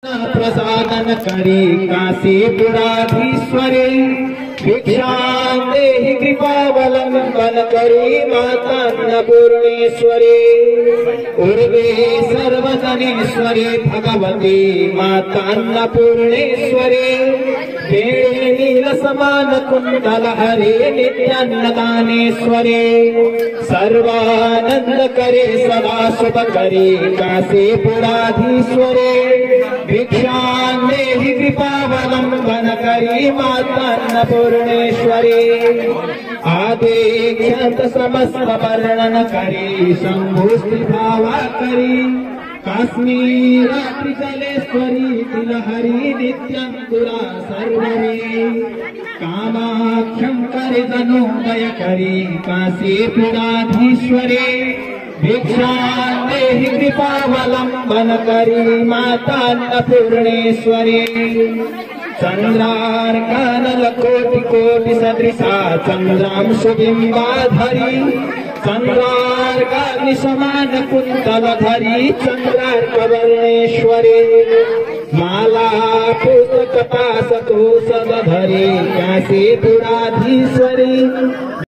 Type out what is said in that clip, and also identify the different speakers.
Speaker 1: प्रसादन करी काशीपुराधीश्वरी भिक्षा देहि कृपावलंबन करी माता अन्नपूर्णेश्वरी उर्वे सर्वजनेश्वरी भगवती माता अन्नपूर्णेश्वरी वेणे नील समान कुंडल हरे नित्यान्नदानेश्वरी सर्वानंद करे सदा शुभ करी काशीपुराधीश्वरी भिक्षा देहि कृपावलंबन करी माता अन्नपूर्णेश्वरी आदेक्षत समस्त वर्णन करी शंभुस्ति भावा करी काश्मीरात्रिजलेश्वरी तिलहरी नित्यंकुरा सर्वरी कामाख्यं करे तनोदय करी काशीपुराधीश्वरी भिक्षा देहि कृपावलंबन करी माता अन्नपूर्णेश्वरी चंद्रार्कानल कोटि कोटि सदृशा चंद्रांशु बिंबाधरी चंद्रार्काग्नि समान कुंतल धरी चंद्रार्कवर्णेश्वरी माला पुस्तक पाश धरी काशीपुराधीश्वरी